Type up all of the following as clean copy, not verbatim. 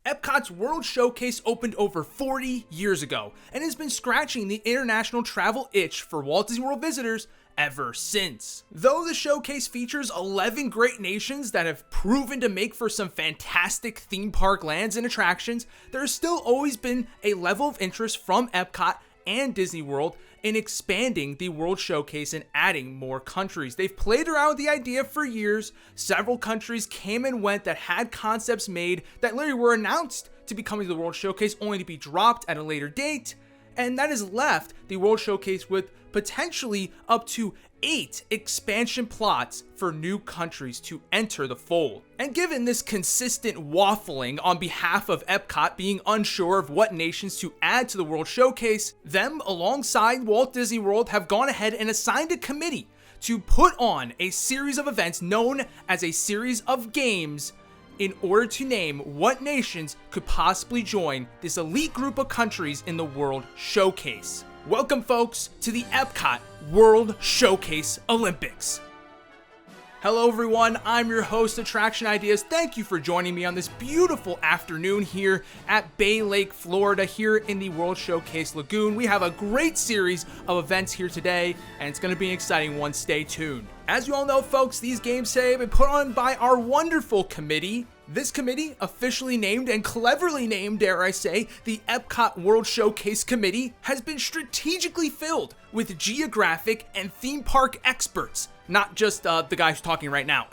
Epcot's World Showcase opened over 40 years ago and has been scratching the international travel itch for Walt Disney World visitors ever since. Though the showcase features 11 great nations that have proven to make for some fantastic theme park lands and attractions, there has still always been a level of interest from Epcot and Disney World in expanding the World Showcase and adding more countries. They've played around with the idea for years. Several countries came and went that had concepts made that literally were announced to be coming to the World Showcase only to be dropped at a later date. And that has left the World Showcase with potentially up to 8 expansion plots for new countries to enter the fold. And given this consistent waffling on behalf of Epcot being unsure of what nations to add to the World Showcase, them alongside Walt Disney World have gone ahead and assigned a committee to put on a series of events known as a series of games in order to name what nations could possibly join this elite group of countries in the World Showcase. Welcome, folks, to the Epcot World Showcase Olympics. Hello, everyone. I'm your host, Attraction Ideas. Thank you for joining me on this beautiful afternoon here at Bay Lake, Florida, here in the World Showcase Lagoon. We have a great series of events here today, and it's going to be an exciting one. Stay tuned. As you all know, folks, these games today have been put on by our wonderful committee. This committee, officially named and cleverly named, dare I say, the Epcot World Showcase Committee, has been strategically filled with geographic and theme park experts. Not just the guy who's talking right now.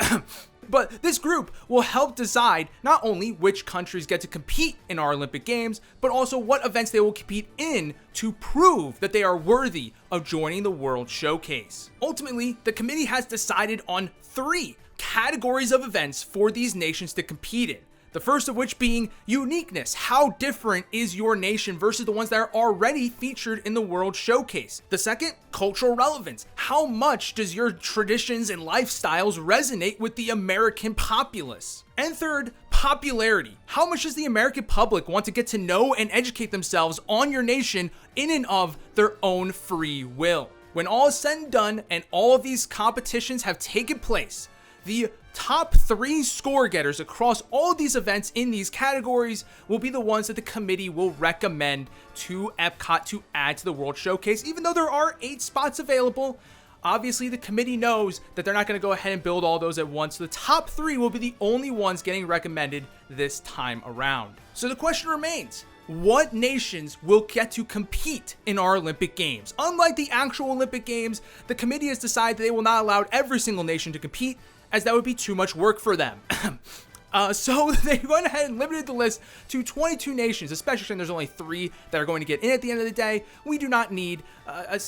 But this group will help decide not only which countries get to compete in our Olympic Games, but also what events they will compete in to prove that they are worthy of joining the World Showcase. Ultimately, the committee has decided on 3 categories of events for these nations to compete in. The first of which being uniqueness. How different is your nation versus the ones that are already featured in the World Showcase? The second, cultural relevance. How much does your traditions and lifestyles resonate with the American populace? And third, popularity. How much does the American public want to get to know and educate themselves on your nation in and of their own free will? When all is said and done and all of these competitions have taken place, the top 3 score getters across all of these events in these categories will be the ones that the committee will recommend to Epcot to add to the World Showcase. Even though there are 8 spots available, obviously the committee knows that they're not going to go ahead and build all those at once. So the top 3 will be the only ones getting recommended this time around. So the question remains, what nations will get to compete in our Olympic Games? Unlike the actual Olympic Games, the committee has decided that they will not allow every single nation to compete, as that would be too much work for them. So they went ahead and limited the list to 22 nations, especially since there's only 3 that are going to get in at the end of the day. We do not need a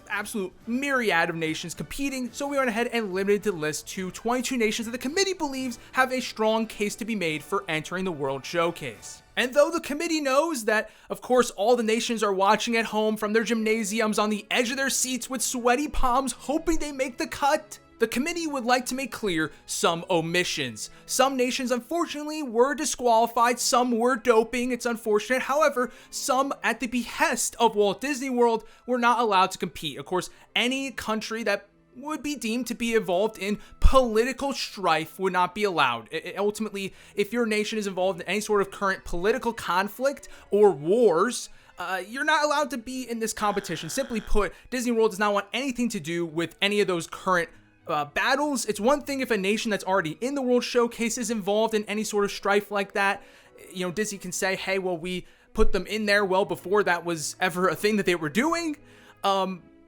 absolute myriad of nations competing, so we went ahead and limited the list to 22 nations that the committee believes have a strong case to be made for entering the World Showcase. And though the committee knows that, of course, all the nations are watching at home from their gymnasiums on the edge of their seats with sweaty palms, hoping they make the cut, the committee would like to make clear some omissions. Some nations, unfortunately, were disqualified. Some were doping. It's unfortunate. However, some, at the behest of Walt Disney World, were not allowed to compete. Of course, any country that would be deemed to be involved in political strife would not be allowed. Ultimately, if your nation is involved in any sort of current political conflict or wars, you're not allowed to be in this competition. Simply put, Disney World does not want anything to do with any of those current battles. It's one thing if a nation that's already in the World Showcase is involved in any sort of strife like that. You know, Disney can say, hey, well, we put them in there well before that was ever a thing that they were doing.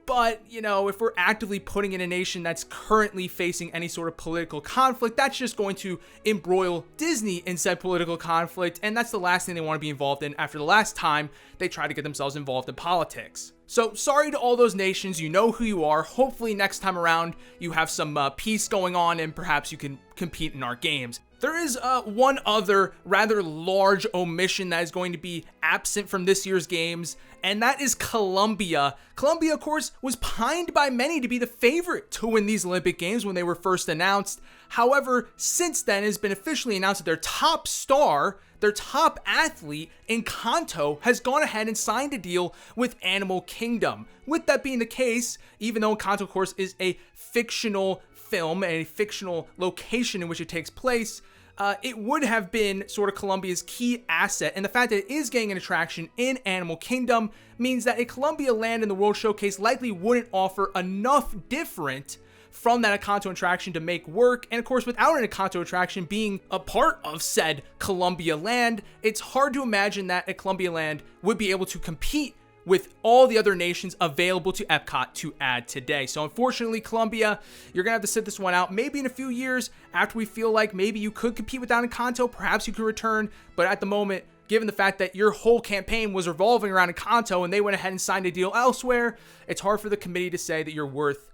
But, you know, if we're actively putting in a nation that's currently facing any sort of political conflict, that's just going to embroil Disney in said political conflict, and that's the last thing they want to be involved in after the last time they tried to get themselves involved in politics. So, sorry to all those nations, you know who you are. Hopefully next time around you have some peace going on and perhaps you can compete in our games. There is one other rather large omission that is going to be absent from this year's games, and that is Colombia. Colombia, of course, was pined by many to be the favorite to win these Olympic Games when they were first announced. However, since then, it has been officially announced that their top star, their top athlete, Encanto, has gone ahead and signed a deal with Animal Kingdom. With that being the case, even though Encanto, of course, is a fictional film and a fictional location in which it takes place, it would have been sort of Colombia's key asset, and the fact that it is getting an attraction in Animal Kingdom means that a Colombia land in the World Showcase likely wouldn't offer enough different from that Encanto attraction to make work. And of course, without an Encanto attraction being a part of said Colombia land, it's hard to imagine that a Colombia land would be able to compete with all the other nations available to Epcot to add today. So unfortunately, Colombia, you're gonna have to sit this one out. Maybe in a few years, after we feel like maybe you could compete without Encanto, perhaps you could return. But at the moment, given the fact that your whole campaign was revolving around Encanto and they went ahead and signed a deal elsewhere, it's hard for the committee to say that you're worth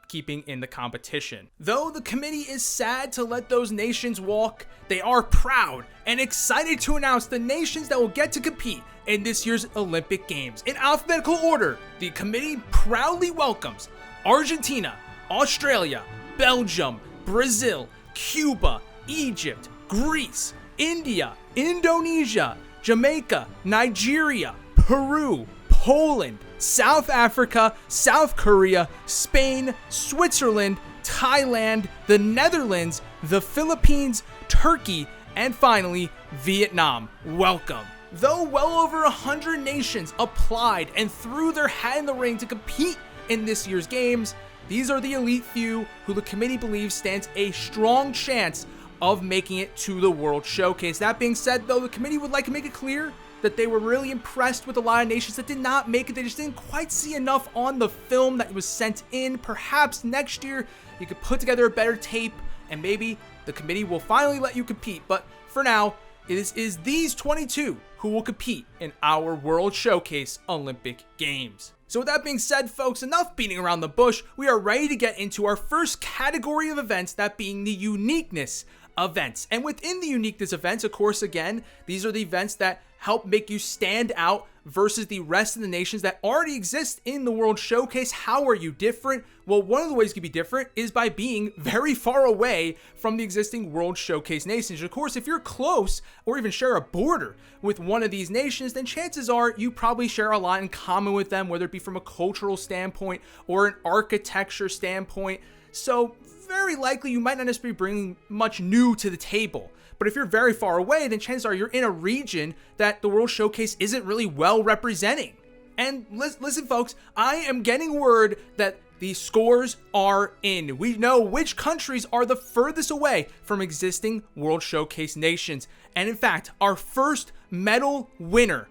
keeping in the competition. Though the committee is sad to let those nations walk, they are proud and excited to announce the nations that will get to compete in this year's Olympic Games. In alphabetical order, the committee proudly welcomes Argentina, Australia, Belgium, Brazil, Cuba, Egypt, Greece, India, Indonesia, Jamaica, Nigeria, Peru, Poland, South Africa, South Korea, Spain, Switzerland, Thailand, the Netherlands, the Philippines, Turkey, and finally, Vietnam. Welcome. Though well over 100 nations applied and threw their hat in the ring to compete in this year's games, these are the elite few who the committee believes stands a strong chance of making it to the World Showcase. That being said, though, the committee would like to make it clear that they were really impressed with a lot of nations that did not make it. They just didn't quite see enough on the film that was sent in. Perhaps next year you could put together a better tape and maybe the committee will finally let you compete. But for now, it is these 22 who will compete in our World Showcase Olympic Games. So with that being said, folks, enough beating around the bush. We are ready to get into our first category of events, that being the Uniqueness Events. And within the Uniqueness Events, of course, again, these are the events that help make you stand out versus the rest of the nations that already exist in the World Showcase. How are you different? Well, one of the ways you can be different is by being very far away from the existing World Showcase nations. Of course, if you're close or even share a border with one of these nations, then chances are you probably share a lot in common with them, whether it be from a cultural standpoint or an architecture standpoint. So very likely you might not necessarily be bringing much new to the table. But if you're very far away, then chances are you're in a region that the World Showcase isn't really well representing. And listen, folks, I am getting word that the scores are in. We know which countries are the furthest away from existing World Showcase nations. And in fact, our first medal winner,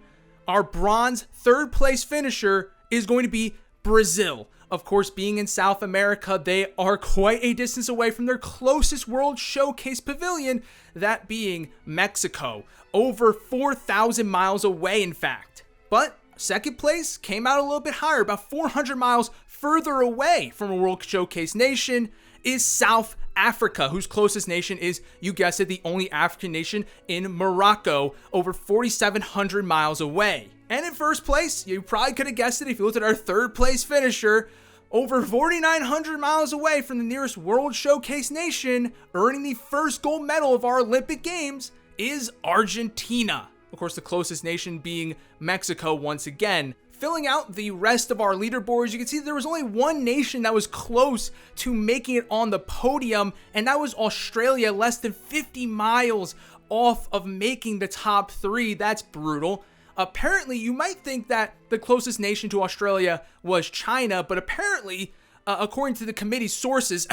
our bronze third place finisher, is going to be Brazil. Of course, being in South America, they are quite a distance away from their closest World Showcase pavilion, that being Mexico. Over 4,000 miles away, in fact. But second place came out a little bit higher, about 400 miles further away from a World Showcase nation, is South Africa, whose closest nation is, you guessed it, the only African nation in Morocco, over 4,700 miles away. And in first place, you probably could have guessed it if you looked at our third place finisher, over 4,900 miles away from the nearest World Showcase nation, earning the first gold medal of our Olympic Games, is Argentina. Of course, the closest nation being Mexico once again. Filling out the rest of our leaderboards, you can see there was only one nation that was close to making it on the podium, and that was Australia, less than 50 miles off of making the top three. That's brutal. Apparently, you might think that the closest nation to Australia was China, but apparently, according to the committee's sources,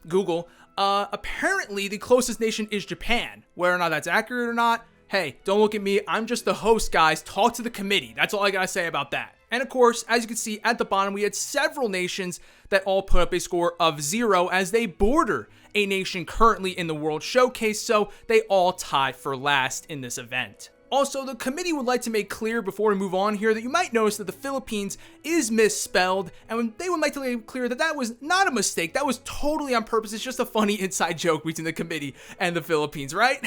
Google, apparently the closest nation is Japan. Whether or not that's accurate or not, hey, don't look at me. I'm just the host, guys. Talk to the committee. That's all I gotta say about that. And of course, as you can see at the bottom, we had several nations that all put up a score of 0 as they border a nation currently in the World Showcase, so they all tie for last in this event. Also, the committee would like to make clear before we move on here that you might notice that the Philippines is misspelled, and they would like to make clear that that was not a mistake. That was totally on purpose. It's just a funny inside joke between the committee and the Philippines, right?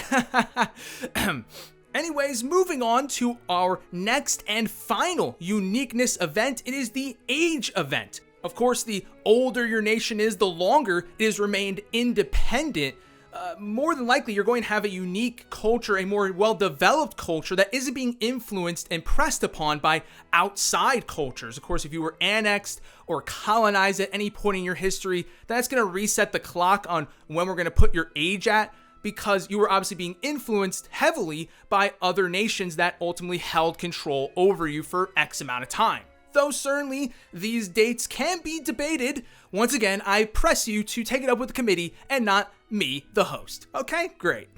Anyways, moving on to our next and final Uniqueness event. It is the Age event. Of course, the older your nation is, the longer it has remained independent. More than likely, you're going to have a unique culture, a more well-developed culture that isn't being influenced and pressed upon by outside cultures. Of course, if you were annexed or colonized at any point in your history, that's going to reset the clock on when we're going to put your age at. because you were obviously being influenced heavily by other nations that ultimately held control over you for X amount of time. Though certainly these dates can be debated, once again, I press you to take it up with the committee and not me, the host. Okay, great.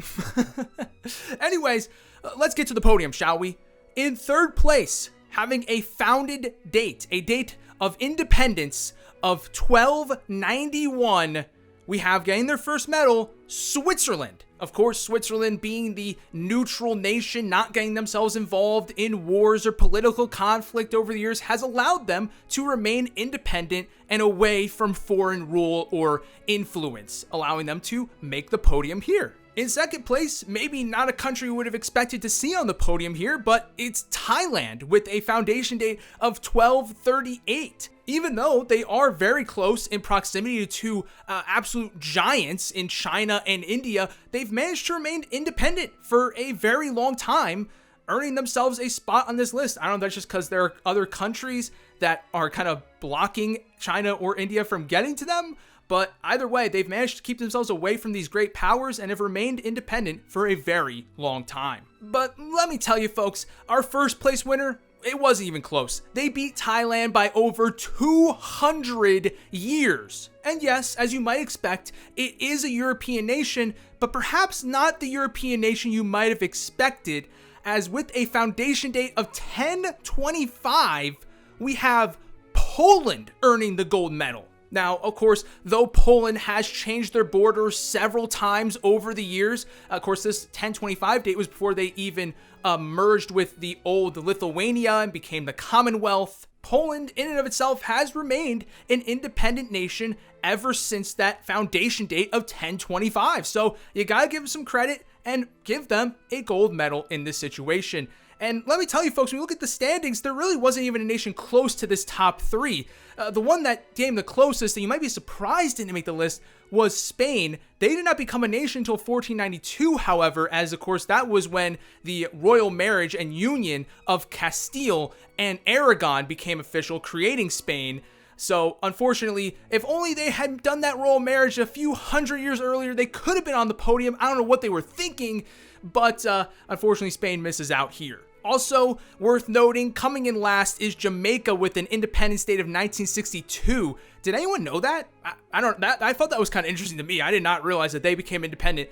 Anyways, let's get to the podium, shall we? In third place, having a founded date, a date of independence of 1291, we have getting their first medal, Switzerland. Of course, Switzerland being the neutral nation, not getting themselves involved in wars or political conflict over the years, has allowed them to remain independent and away from foreign rule or influence, allowing them to make the podium here. In second place, maybe not a country we would have expected to see on the podium here, but it's Thailand with a foundation date of 1238. Even though they are very close in proximity to absolute giants in China and India, they've managed to remain independent for a very long time, earning themselves a spot on this list. I don't know if that's just because there are other countries that are kind of blocking China or India from getting to them, but either way, they've managed to keep themselves away from these great powers and have remained independent for a very long time. But let me tell you folks, our first place winner, it wasn't even close. They beat Thailand by over 200 years. And yes, as you might expect, it is a European nation, but perhaps not the European nation you might have expected, as with a foundation date of 1025, we have Poland earning the gold medal. Now, of course, though Poland has changed their borders several times over the years, of course, this 1025 date was before they even merged with the old Lithuania and became the Commonwealth. Poland, in and of itself, has remained an independent nation ever since that foundation date of 1025. So you gotta give them some credit and give them a gold medal in this situation. And let me tell you folks, when you look at the standings, there really wasn't even a nation close to this top three. The one that came the closest, and you might be surprised didn't make the list, was Spain. They did not become a nation until 1492, however, as of course that was when the royal marriage and union of Castile and Aragon became official, creating Spain. So unfortunately, if only they had done that royal marriage a few hundred years earlier, they could have been on the podium. I don't know what they were thinking, but unfortunately Spain misses out here. Also worth noting, coming in last is Jamaica with an independence date of 1962. Did anyone know that? I thought that was kind of interesting to me. I did not realize that they became independent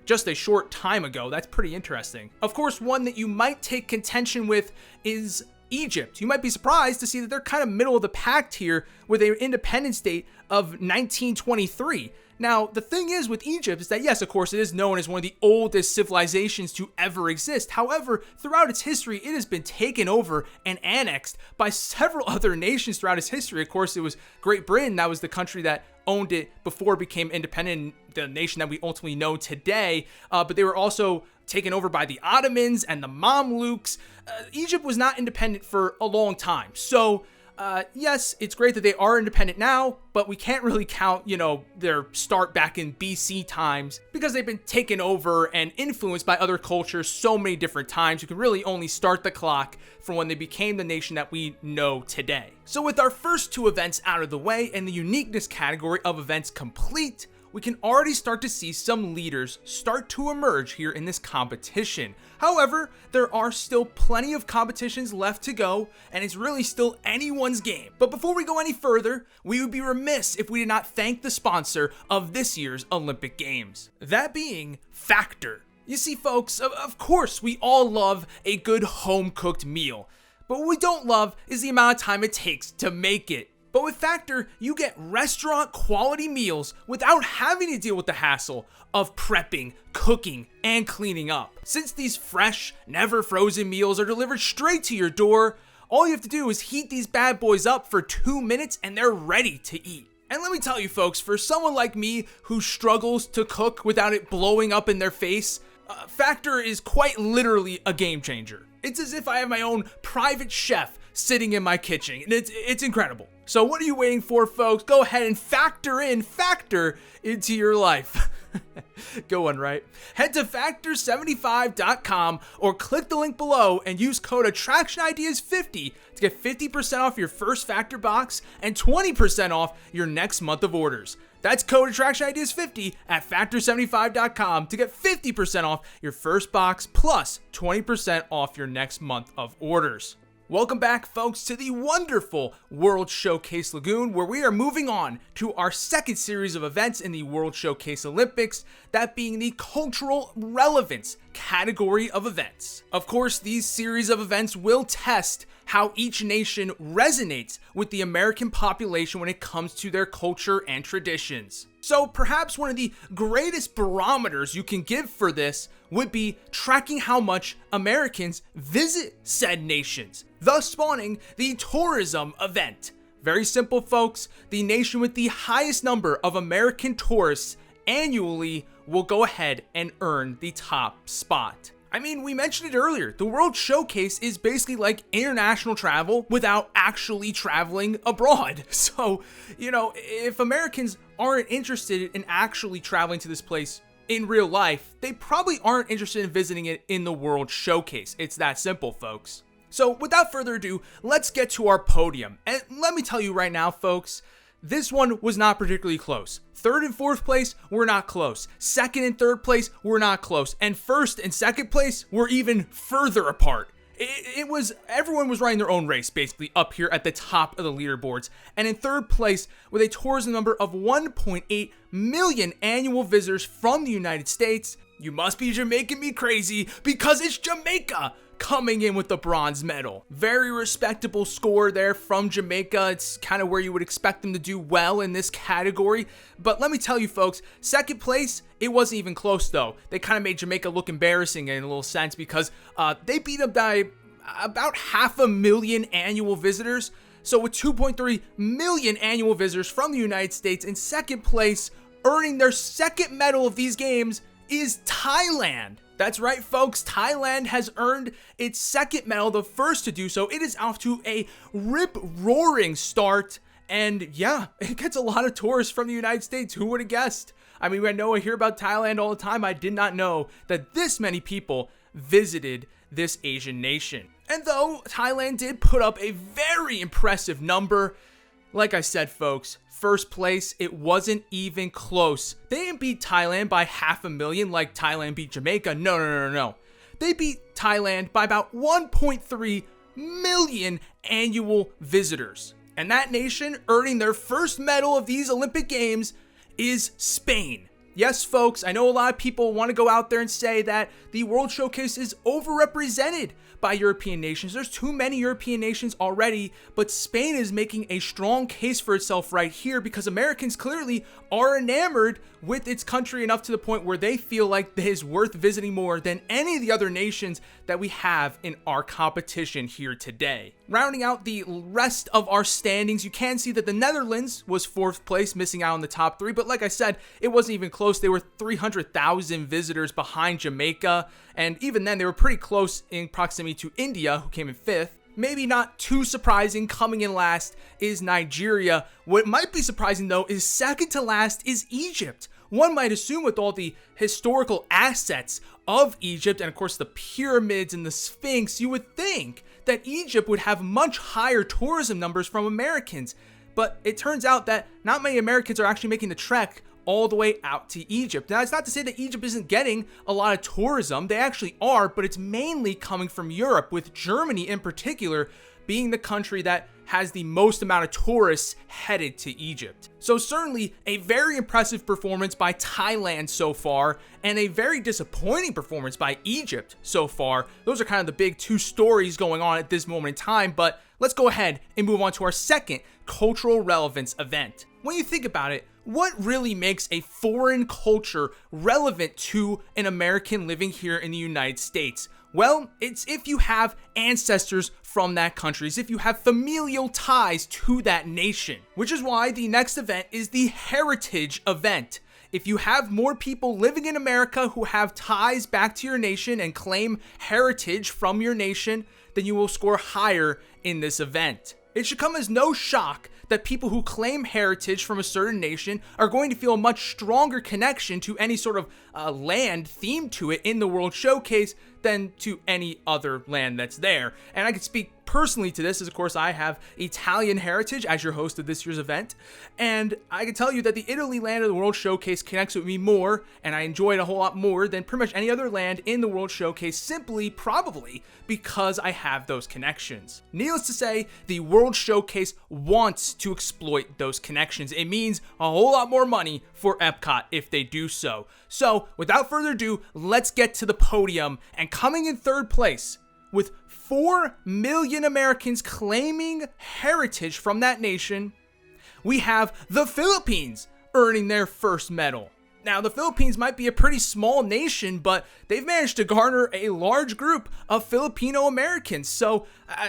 just a short time ago. That's pretty interesting. Of course, one that you might take contention with is Egypt. You might be surprised to see that they're kind of middle of the pack here with an independence date of 1923. Now, the thing is with Egypt is that, yes, of course, it is known as one of the oldest civilizations to ever exist. However, throughout its history, it has been taken over and annexed by several other nations throughout its history. Of course, it was Great Britain. That was the country that owned it before it became independent, the nation that we ultimately know today. But they were also taken over by the Ottomans and the Mamluks. Egypt was not independent for a long time. So, yes, it's great that they are independent now, but we can't really count, their start back in BC times because they've been taken over and influenced by other cultures so many different times. You can really only start the clock from when they became the nation that we know today. So with our first two events out of the way and the uniqueness category of events complete, we can already start to see some leaders start to emerge here in this competition. However, there are still plenty of competitions left to go, and it's really still anyone's game. But before we go any further, we would be remiss if we did not thank the sponsor of this year's Olympic Games. That being Factor. You see, folks, of course, we all love a good home-cooked meal. But what we don't love is the amount of time it takes to make it. But with Factor, you get restaurant quality meals without having to deal with the hassle of prepping, cooking, and cleaning up. Since these fresh, never frozen meals are delivered straight to your door, all you have to do is heat these bad boys up for 2 minutes and they're ready to eat. And let me tell you folks, for someone like me who struggles to cook without it blowing up in their face, Factor is quite literally a game changer. It's as if I have my own private chef sitting in my kitchen, and it's incredible. So what are you waiting for, folks? Go ahead and factor into your life. Good one, right? Head to factor75.com or click the link below and use code AttractionIdeas50 to get 50% off your first Factor box and 20% off your next month of orders. That's code AttractionIdeas50 at factor75.com to get 50% off your first box plus 20% off your next month of orders. Welcome back, folks, to the wonderful World Showcase Lagoon, where we are moving on to our second series of events in the World Showcase Olympics, that being the Cultural Relevance category of events. Of course, these series of events will test how each nation resonates with the American population when it comes to their culture and traditions. So perhaps one of the greatest barometers you can give for this would be tracking how much Americans visit said nations, thus spawning the tourism event. Very simple, folks. The nation with the highest number of American tourists annually will go ahead and earn the top spot. I mean, we mentioned it earlier, the World Showcase is basically like international travel without actually traveling abroad. So, if Americans aren't interested in actually traveling to this place in real life, they probably aren't interested in visiting it in the World Showcase. It's that simple, folks. So without further ado, let's get to our podium. And let me tell you right now, folks, this one was not particularly close. Third and fourth place were not close. Second and third place were not close. And first and second place were even further apart. Everyone was running their own race, basically, up here at the top of the leaderboards. And in third place, with a tourism number of 1.8 million annual visitors from the United States, you must be Jamaican me crazy, because it's Jamaica coming in with the bronze medal. Very respectable score there from Jamaica. It's kind of where you would expect them to do well in this category. But let me tell you, folks, second place, it wasn't even close though. They kind of made Jamaica look embarrassing in a little sense, because they beat them by about 500,000 annual visitors. So with 2.3 million annual visitors from the United States, in second place, earning their second medal of these games, is Thailand. That's right, folks. Thailand has earned its second medal, the first to do so. It is off to a rip-roaring start. And yeah, it gets a lot of tourists from the United States. Who would have guessed? I mean, I know I hear about Thailand all the time. I did not know that this many people visited this Asian nation. And though Thailand did put up a very impressive number, like I said, folks, first place, it wasn't even close. They didn't beat Thailand by 500,000 like Thailand beat Jamaica. No. They beat Thailand by about 1.3 million annual visitors. And that nation earning their first medal of these Olympic Games is Spain. Yes, folks, I know a lot of people want to go out there and say that the World Showcase is overrepresented by European nations. There's too many European nations already, but Spain is making a strong case for itself right here, because Americans clearly are enamored with its country enough to the point where they feel like it is worth visiting more than any of the other nations that we have in our competition here today. Rounding out the rest of our standings, you can see that the Netherlands was fourth place, missing out on the top three, but like I said, it wasn't even close. They were 300,000 visitors behind Jamaica, and even then they were pretty close in proximity to India, who came in fifth. Maybe not too surprising, coming in last is Nigeria. What might be surprising though is second to last is Egypt. One might assume, with all the historical assets of Egypt and of course the pyramids and the Sphinx, you would think that Egypt would have much higher tourism numbers from Americans. But it turns out that not many Americans are actually making the trek all the way out to Egypt. Now, it's not to say that Egypt isn't getting a lot of tourism. They actually are, but it's mainly coming from Europe, with Germany in particular being the country that has the most amount of tourists headed to Egypt. So certainly a very impressive performance by Thailand so far, and a very disappointing performance by Egypt so far. Those are kind of the big two stories going on at this moment in time, but let's go ahead and move on to our second cultural relevance event. When you think about it, what really makes a foreign culture relevant to an American living here in the United States? Well, it's if you have ancestors from that country, if you have familial ties to that nation, which is why the next event is the Heritage event. If you have more people living in America who have ties back to your nation and claim heritage from your nation, then you will score higher in this event. It should come as no shock that people who claim heritage from a certain nation are going to feel a much stronger connection to any sort of land themed to it in the World Showcase than to any other land that's there. And I can speak personally to this, as of course I have Italian heritage as your host of this year's event, and I can tell you that the Italy land of the World Showcase connects with me more, and I enjoy it a whole lot more than pretty much any other land in the World Showcase, simply probably because I have those connections. Needless to say, the World Showcase wants to exploit those connections. It means a whole lot more money for Epcot if they do so. So without further ado, let's get to the podium, and coming in third place, with 4 million Americans claiming heritage from that nation, we have the Philippines earning their first medal. Now, the Philippines might be a pretty small nation, but they've managed to garner a large group of Filipino Americans. So,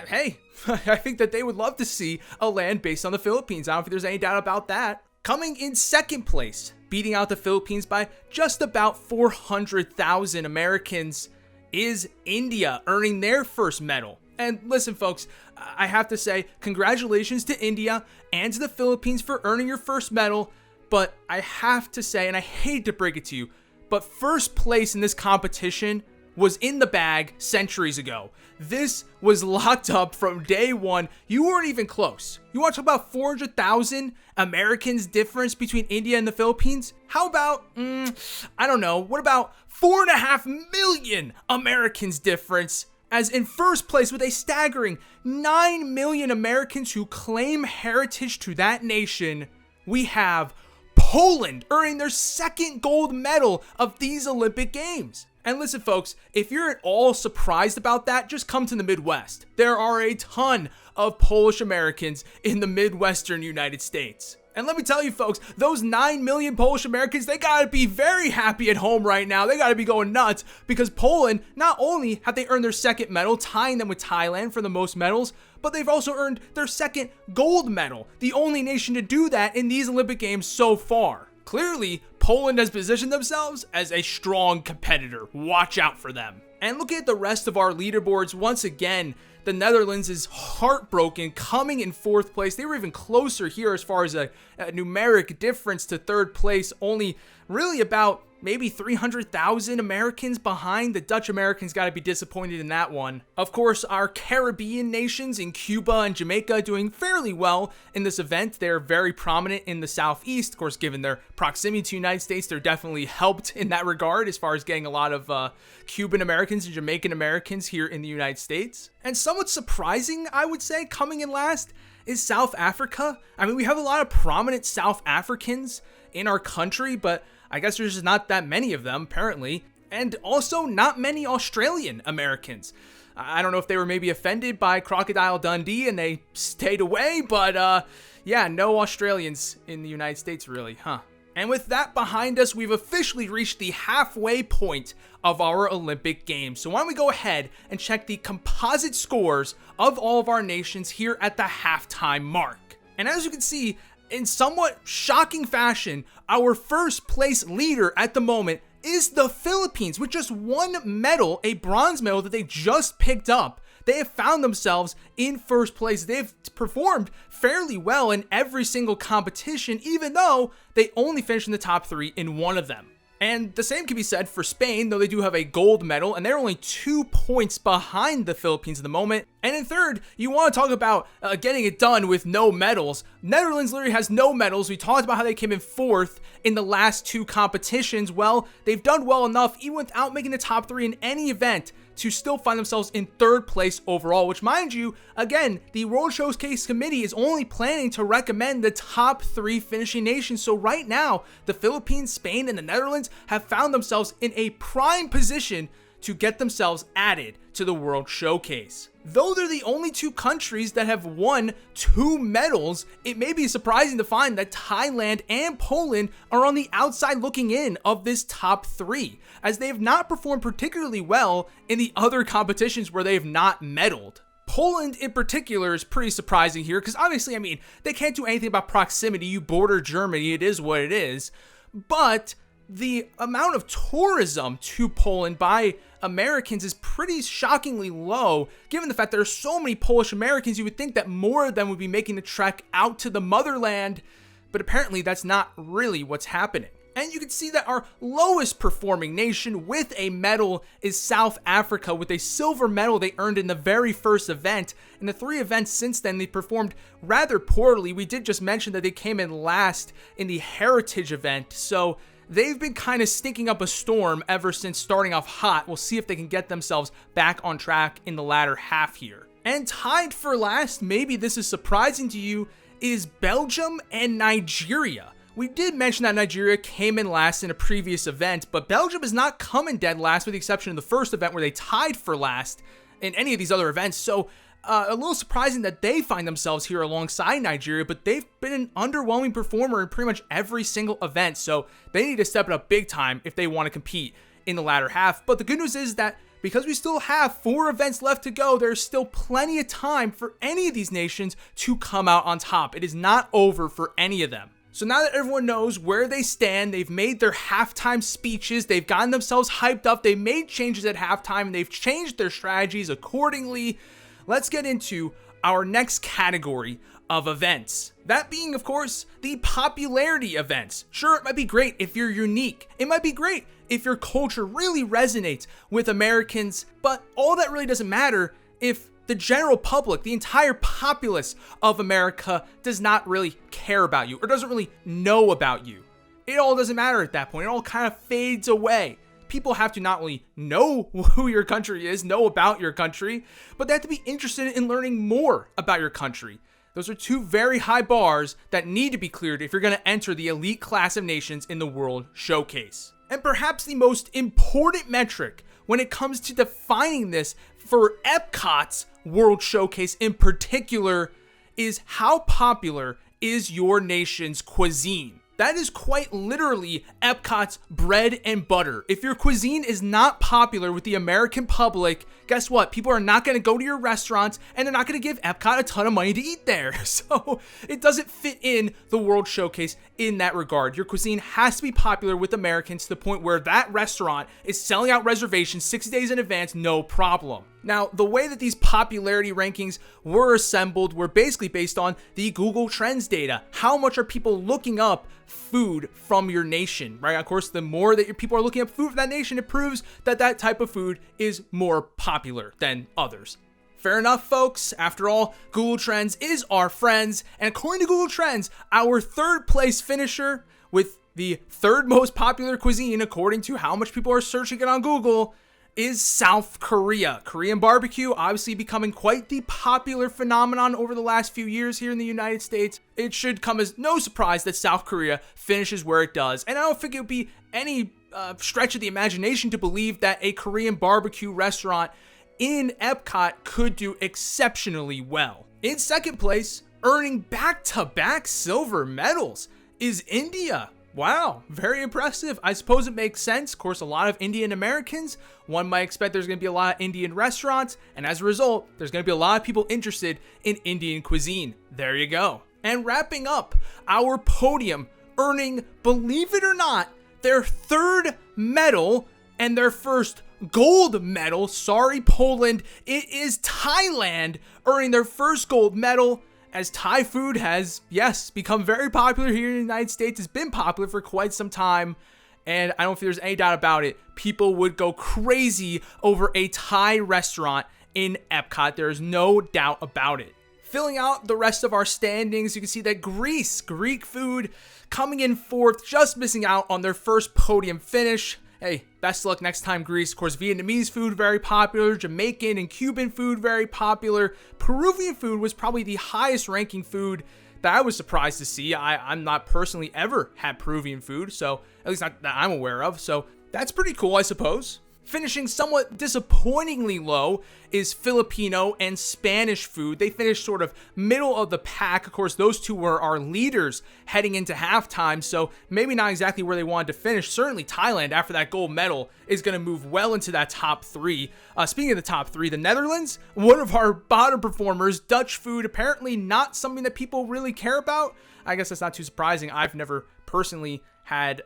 hey, I think that they would love to see a land based on the Philippines. I don't think there's any doubt about that. Coming in second place, beating out the Philippines by just about 400,000 Americans, is India, earning their first medal. And listen, folks, I have to say congratulations to India and to the Philippines for earning your first medal, but I have to say, and I hate to break it to you, but first place in this competition was in the bag centuries ago. This was locked up from day one. You weren't even close. You want to talk about 400,000 Americans difference between India and the Philippines? How about, I don't know, what about 4.5 million Americans difference, as in first place with a staggering 9 million Americans who claim heritage to that nation, we have Poland earning their second gold medal of these Olympic Games. And listen, folks, if you're at all surprised about that, just come to the Midwest. There are a ton of Polish Americans in the Midwestern United States. And let me tell you, folks, those 9 million Polish Americans, they gotta be very happy at home right now. They gotta be going nuts, because Poland, not only have they earned their second medal, tying them with Thailand for the most medals, but they've also earned their second gold medal, the only nation to do that in these Olympic Games so far. Clearly, Poland has positioned themselves as a strong competitor. Watch out for them. And looking at the rest of our leaderboards, once again, the Netherlands is heartbroken, coming in fourth place. They were even closer here as far as a numeric difference to third place, only really about maybe 300,000 Americans behind. The Dutch Americans got to be disappointed in that one. Of course, our Caribbean nations in Cuba and Jamaica doing fairly well in this event. They're very prominent in the Southeast. Of course, given their proximity to the United States, they're definitely helped in that regard as far as getting a lot of Cuban Americans and Jamaican Americans here in the United States. And somewhat surprising, I would say, coming in last is South Africa. I mean, we have a lot of prominent South Africans in our country, but I guess there's just not that many of them, apparently. And also not many Australian Americans. I don't know if they were maybe offended by Crocodile Dundee and they stayed away, but yeah, no Australians in the United States really, huh? And with that behind us, we've officially reached the halfway point of our Olympic Games. So why don't we go ahead and check the composite scores of all of our nations here at the halftime mark. And as you can see, in somewhat shocking fashion, our first place leader at the moment is the Philippines, with just one medal, a bronze medal that they just picked up. They have found themselves in first place. They've performed fairly well in every single competition, even though they only finished in the top 3 in one of them. And the same can be said for Spain, though they do have a gold medal, and they're only 2 points behind the Philippines at the moment. And in third, you want to talk about getting it done with no medals. Netherlands literally has no medals. We talked about how they came in fourth in the last 2 competitions. Well, they've done well enough, even without making the top 3 in any event, to still find themselves in third place overall, which, mind you, again, the World Showcase Committee is only planning to recommend the top 3 finishing nations. So right now, the Philippines, Spain, and the Netherlands have found themselves in a prime position to get themselves added to the World Showcase. Though they're the only 2 countries that have won 2 medals, it may be surprising to find that Thailand and Poland are on the outside looking in of this top 3, as they have not performed particularly well in the other competitions where they have not medaled. Poland in particular is pretty surprising here, because obviously, I mean, they can't do anything about proximity. You border Germany, it is what it is. But the amount of tourism to Poland by Americans is pretty shockingly low, given the fact there are so many Polish Americans. You would think that more of them would be making the trek out to the motherland, but apparently that's not really what's happening. And you can see that our lowest performing nation with a medal is South Africa, with a silver medal they earned in the very first event. In the 3 events since then, they performed rather poorly. We did just mention that they came in last in the Heritage event, so they've been kind of stinking up a storm ever since starting off hot. We'll see if they can get themselves back on track in the latter half here. And tied for last, maybe this is surprising to you, is Belgium and Nigeria. We did mention that Nigeria came in last in a previous event, but Belgium is not coming dead last, with the exception of the first event where they tied for last in any of these other events. So a little surprising that they find themselves here alongside Nigeria, but they've been an underwhelming performer in pretty much every single event. So they need to step it up big time if they want to compete in the latter half. But the good news is that because we still have 4 events left to go, there's still plenty of time for any of these nations to come out on top. It is not over for any of them. So now that everyone knows where they stand, they've made their halftime speeches, they've gotten themselves hyped up, they made changes at halftime, and they've changed their strategies accordingly, let's get into our next category of events. That being, of course, the popularity events. Sure, it might be great if you're unique. It might be great if your culture really resonates with Americans, but all that really doesn't matter if the general public, the entire populace of America, does not really care about you or doesn't really know about you. It all doesn't matter at that point. It all kind of fades away. People have to not only know who your country is, know about your country, but they have to be interested in learning more about your country. Those are 2 very high bars that need to be cleared if you're going to enter the elite class of nations in the World Showcase. And perhaps the most important metric when it comes to defining this for Epcot's World Showcase in particular is how popular is your nation's cuisine. That is quite literally Epcot's bread and butter. If your cuisine is not popular with the American public, guess what? People are not going to go to your restaurants, and they're not going to give Epcot a ton of money to eat there. So it doesn't fit in the World Showcase in that regard. Your cuisine has to be popular with Americans to the point where that restaurant is selling out reservations 60 days in advance, no problem. Now, the way that these popularity rankings were assembled were basically based on the Google Trends data. How much are people looking up food from your nation, right? Of course, the more that your people are looking up food from that nation, it proves that that type of food is more popular than others. Fair enough, folks. After all, Google Trends is our friends. And according to Google Trends, our 3rd place finisher with the 3rd most popular cuisine, according to how much people are searching it on Google, is South Korea. Korean barbecue obviously becoming quite the popular phenomenon over the last few years here in the United States. It should come as no surprise that South Korea finishes where it does. And I don't think it would be any stretch of the imagination to believe that a Korean barbecue restaurant in Epcot could do exceptionally well. In 2nd place, earning back-to-back silver medals, is India. Wow, very impressive. I suppose it makes sense. Of course, a lot of Indian Americans. One might expect there's going to be a lot of Indian restaurants, and as a result, there's going to be a lot of people interested in Indian cuisine. There you go. And wrapping up our podium, earning, believe it or not, their 3rd medal and their 1st gold medal. Sorry, Poland. It is Thailand earning their 1st gold medal, as Thai food has, yes, become very popular here in the United States. It's been popular for quite some time, and I don't think there's any doubt about it. People would go crazy over a Thai restaurant in Epcot. There's no doubt about it. Filling out the rest of our standings, you can see that Greece, Greek food, coming in 4th, just missing out on their 1st podium finish. Hey, best of luck next time, Greece. Of course, Vietnamese food, very popular. Jamaican and Cuban food, very popular. Peruvian food was probably the highest ranking food that I was surprised to see. I'm not personally ever had Peruvian food, so at least not that I'm aware of. So that's pretty cool, I suppose. Finishing somewhat disappointingly low is Filipino and Spanish food. They finished sort of middle of the pack. Of course, those 2 were our leaders heading into halftime, so maybe not exactly where they wanted to finish. Certainly Thailand, after that gold medal, is going to move well into that top 3. Speaking of the top 3, the Netherlands, one of our bottom performers. Dutch food, apparently not something that people really care about. I guess that's not too surprising. I've never personally had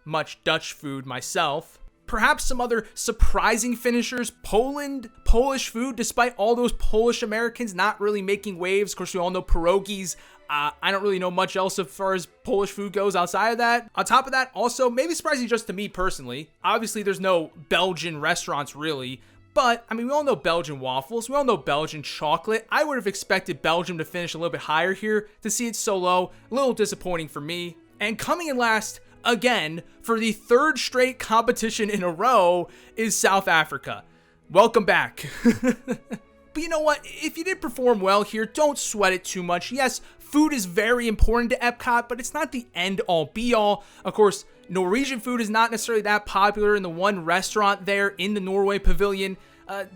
much Dutch food myself. Perhaps some other surprising finishers: Poland, Polish food, despite all those Polish Americans not really making waves. Of course, we all know pierogies. I don't really know much else as far as Polish food goes outside of that. On top of that, also, maybe surprising just to me personally, obviously there's no Belgian restaurants really, but I mean, we all know Belgian waffles, we all know Belgian chocolate. I would have expected Belgium to finish a little bit higher here. To see it so low, a little disappointing for me. And coming in last, again, for the third straight competition in a row, is South Africa. Welcome back. But you know what? If you did perform well here, don't sweat it too much. Yes, food is very important to Epcot, but it's not the end-all be-all. Of course, Norwegian food is not necessarily that popular, and the one restaurant there in the Norway Pavilion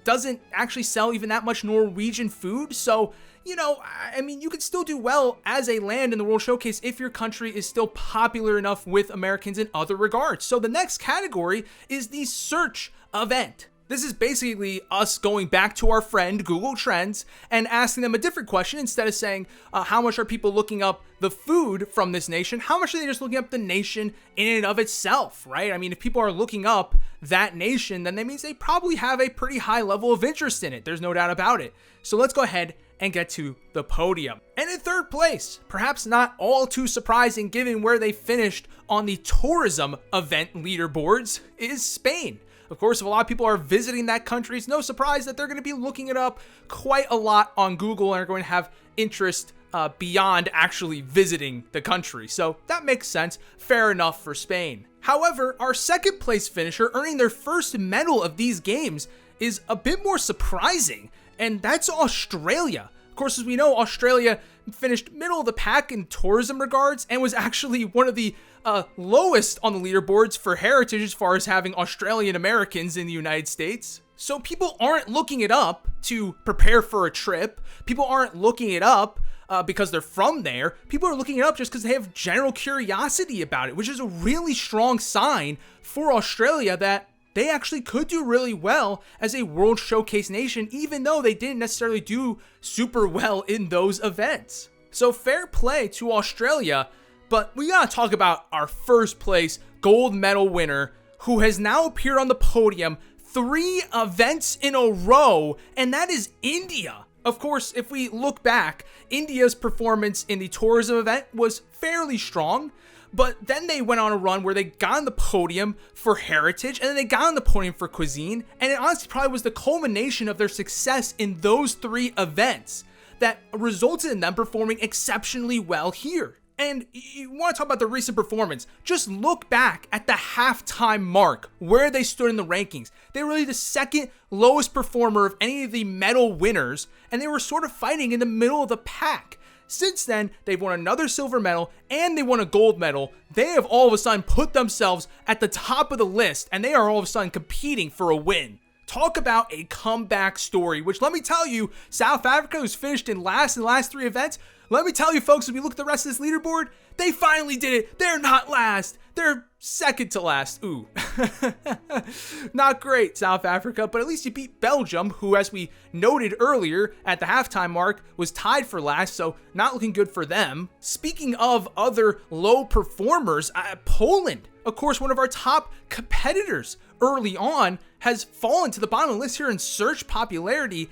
doesn't actually sell even that much Norwegian food. So, you know, I mean, you could still do well as a land in the World Showcase if your country is still popular enough with Americans in other regards. So the next category is the search event. This is basically us going back to our friend Google Trends and asking them a different question. Instead of saying, how much are people looking up the food from this nation? How much are they just looking up the nation in and of itself, right? I mean, if people are looking up that nation, then that means they probably have a pretty high level of interest in it. There's no doubt about it. So let's go ahead and get to the podium. And in third place, perhaps not all too surprising given where they finished on the tourism event leaderboards, is Spain. Of course, if a lot of people are visiting that country, it's no surprise that they're going to be looking it up quite a lot on Google and are going to have interest beyond actually visiting the country. So that makes sense. Fair enough for Spain. However, our second place finisher earning their first medal of these games is a bit more surprising, and that's Australia. Of course, as we know, Australia finished middle of the pack in tourism regards and was actually one of the lowest on the leaderboards for heritage as far as having Australian Americans in the United States. So people aren't looking it up to prepare for a trip. People aren't looking it up because they're from there. People are looking it up just because they have general curiosity about it, which is a really strong sign for Australia that they actually could do really well as a World Showcase nation, even though they didn't necessarily do super well in those events. So fair play to Australia, but we gotta talk about our first place gold medal winner, who has now appeared on the podium 3 events in a row, and that is India. Of course, if we look back, India's performance in the tourism event was fairly strong, but then they went on a run where they got on the podium for heritage, and then they got on the podium for cuisine, and it honestly probably was the culmination of their success in those 3 events that resulted in them performing exceptionally well here. And you want to talk about the recent performance, just look back at the halftime mark, where they stood in the rankings. They were really the second lowest performer of any of the medal winners, and they were sort of fighting in the middle of the pack. Since then, they've won another silver medal and they won a gold medal. They have all of a sudden put themselves at the top of the list, and they are all of a sudden competing for a win. Talk about a comeback story, which let me tell you, South Africa, who's finished in last in the last 3 events, let me tell you folks, as we look at the rest of this leaderboard, they finally did it. They're not last. They're second to last. Ooh. Not great, South Africa, but at least you beat Belgium, who, as we noted earlier at the halftime mark, was tied for last, so not looking good for them. Speaking of other low performers, Poland, of course, one of our top competitors early on, has fallen to the bottom of the list here in search popularity,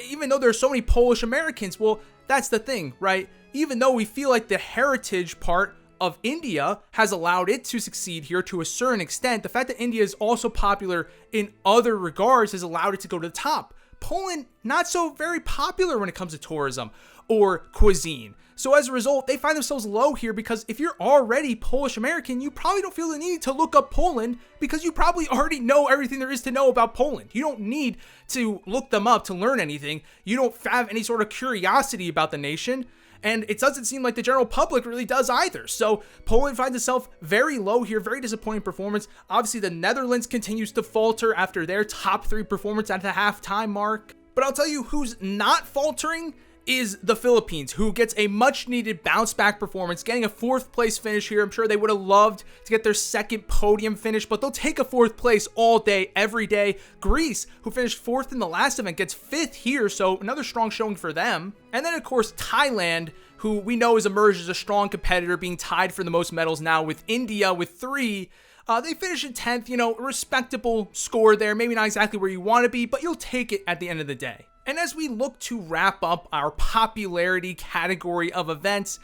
even though there are so many Polish Americans. Well, that's the thing, right? Even though we feel like the heritage part of India has allowed it to succeed here to a certain extent, the fact that India is also popular in other regards has allowed it to go to the top. Poland, not so very popular when it comes to tourism or cuisine. So as a result, they find themselves low here because if you're already Polish American, you probably don't feel the need to look up Poland because you probably already know everything there is to know about Poland. You don't need to look them up to learn anything. You don't have any sort of curiosity about the nation. And it doesn't seem like the general public really does either. So Poland finds itself very low here, very disappointing performance. Obviously, the Netherlands continues to falter after their top 3 performance at the halftime mark. But I'll tell you who's not faltering is the Philippines, who gets a much needed bounce back performance, getting a 4th place finish here. I'm sure they would have loved to get their 2nd podium finish, but they'll take a 4th place all day, every day. Greece, who finished 4th in the last event, gets 5th here, so another strong showing for them. And then, of course, Thailand, who we know has emerged as a strong competitor, being tied for the most medals now with India with 3. They finished in 10th, a respectable score there. Maybe not exactly where you want to be, but you'll take it at the end of the day. And as we look to wrap up our popularity category of events,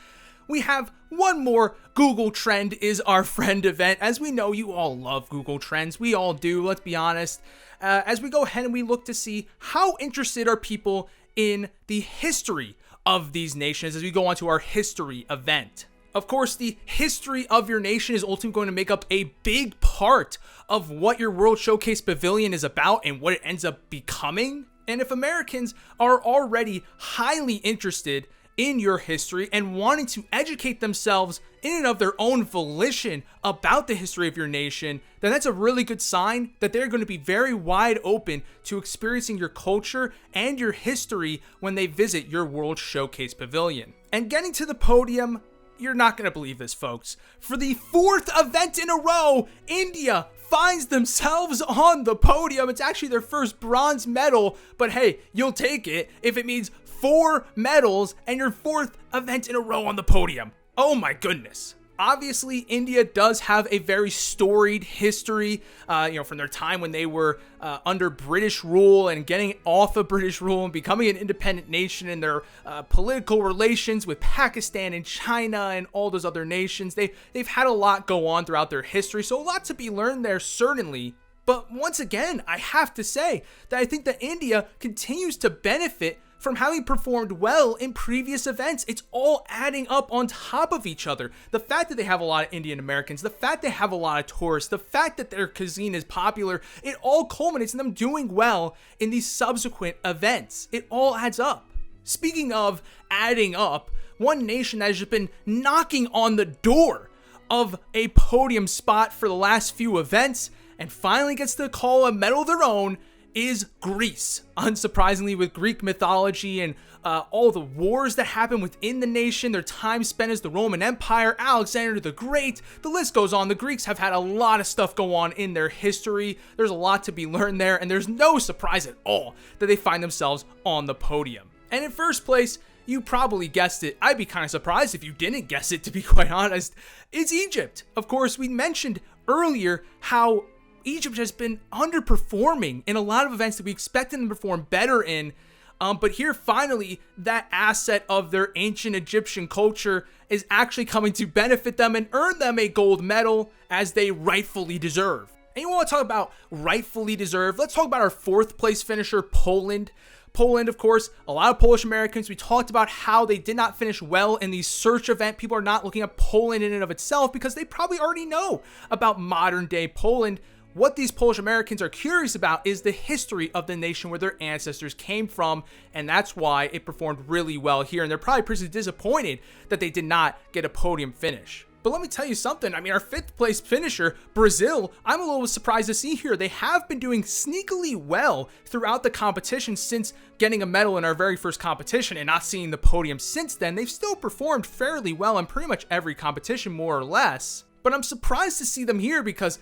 we have one more Google Trend is our friend event. As we know, you all love Google Trends. We all do, let's be honest. As we go ahead and we look to see how interested are people in the history of these nations as we go on to our history event. Of course, the history of your nation is ultimately going to make up a big part of what your World Showcase Pavilion is about and what it ends up becoming. And if Americans are already highly interested in your history and wanting to educate themselves in and of their own volition about the history of your nation, then that's a really good sign that they're going to be very wide open to experiencing your culture and your history when they visit your World Showcase Pavilion. And getting to the podium, you're not going to believe this, folks. For the 4th event in a row, India finds themselves on the podium. It's actually their first bronze medal, but hey, you'll take it if it means 4 medals and your 4th event in a row on the podium. Oh my goodness. Obviously, India does have a very storied history, from their time when they were under British rule and getting off of British rule and becoming an independent nation, and their political relations with Pakistan and China and all those other nations. They've had a lot go on throughout their history, so a lot to be learned there, certainly. But once again, I have to say that I think that India continues to benefit from having performed well in previous events. It's all adding up on top of each other. The fact that they have a lot of Indian Americans, the fact they have a lot of tourists, the fact that their cuisine is popular, it all culminates in them doing well in these subsequent events. It all adds up. Speaking of adding up, one nation that has just been knocking on the door of a podium spot for the last few events and finally gets to call a medal of their own is Greece. Unsurprisingly, with Greek mythology and all the wars that happen within the nation, their time spent as the Roman Empire, Alexander the Great, the list goes on. The Greeks have had a lot of stuff go on in their history. There's a lot to be learned there, and there's no surprise at all that they find themselves on the podium. And in first place, you probably guessed it. I'd be kind of surprised if you didn't guess it, to be quite honest. It's Egypt. Of course, we mentioned earlier how Egypt has been underperforming in a lot of events that we expected them to perform better in. But here, finally, that asset of their ancient Egyptian culture is actually coming to benefit them and earn them a gold medal, as they rightfully deserve. And you want to talk about rightfully deserved? Let's talk about our 4th place finisher, Poland. Poland, of course, a lot of Polish Americans. We talked about how they did not finish well in the search event. People are not looking at Poland in and of itself because they probably already know about modern day Poland. What these Polish Americans are curious about is the history of the nation where their ancestors came from, and that's why it performed really well here. And they're probably pretty disappointed that they did not get a podium finish. But let me tell you something. I mean, our 5th place finisher, Brazil, I'm a little surprised to see here. They have been doing sneakily well throughout the competition since getting a medal in our very first competition and not seeing the podium since then. They've still performed fairly well in pretty much every competition, more or less. But I'm surprised to see them here because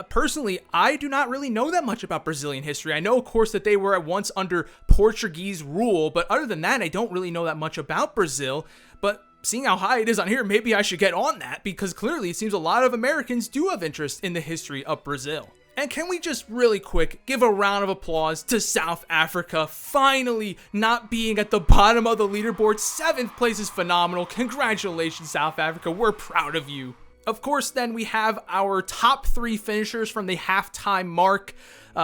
personally, I do not really know that much about Brazilian history. I know, of course, that they were at once under Portuguese rule, but other than that, I don't really know that much about Brazil. But seeing how high it is on here, maybe I should get on that, because clearly it seems a lot of Americans do have interest in the history of Brazil. And can we just really quick give a round of applause to South Africa finally not being at the bottom of the leaderboard? 7th place is phenomenal. Congratulations, South Africa. We're proud of you. Of course, then we have our top 3 finishers from the halftime mark.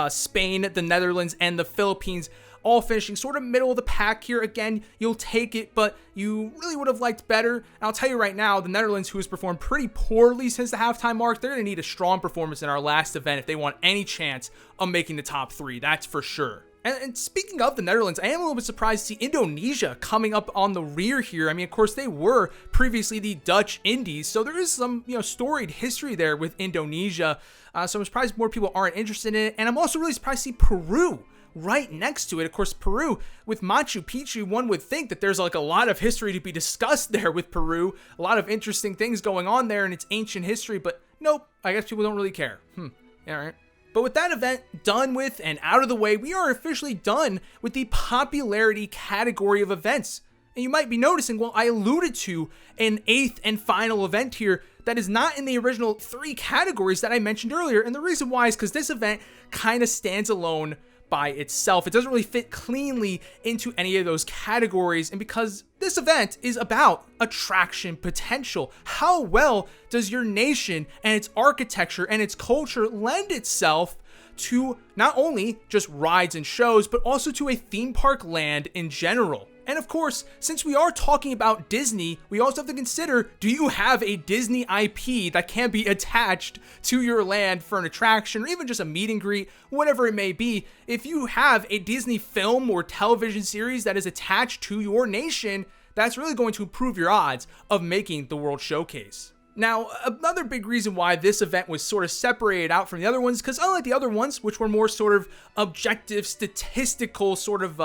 Spain, the Netherlands, and the Philippines all finishing sort of middle of the pack here. Again, you'll take it, but you really would have liked better. And I'll tell you right now, the Netherlands, who has performed pretty poorly since the halftime mark, they're going to need a strong performance in our last event if they want any chance of making the top 3. That's for sure. And speaking of the Netherlands, I am a little bit surprised to see Indonesia coming up on the rear here. I mean, of course, they were previously the Dutch Indies, so there is some, storied history there with Indonesia. So I'm surprised more people aren't interested in it. And I'm also really surprised to see Peru right next to it. Of course, Peru with Machu Picchu, one would think that there's like a lot of history to be discussed there with Peru, a lot of interesting things going on there in its ancient history, but nope, I guess people don't really care. All right. But with that event done with and out of the way, we are officially done with the popularity category of events. And you might be noticing, well, I alluded to an 8th and final event here that is not in the original 3 categories that I mentioned earlier. And the reason why is because this event kind of stands alone by itself. It doesn't really fit cleanly into any of those categories. And because this event is about attraction potential, how well does your nation and its architecture and its culture lend itself to not only just rides and shows, but also to a theme park land in general? And of course, since we are talking about Disney, we also have to consider, do you have a Disney IP that can be attached to your land for an attraction or even just a meet and greet, whatever it may be? If you have a Disney film or television series that is attached to your nation, that's really going to improve your odds of making the World Showcase. Now, another big reason why this event was sort of separated out from the other ones, because unlike the other ones, which were more sort of objective, statistical sort of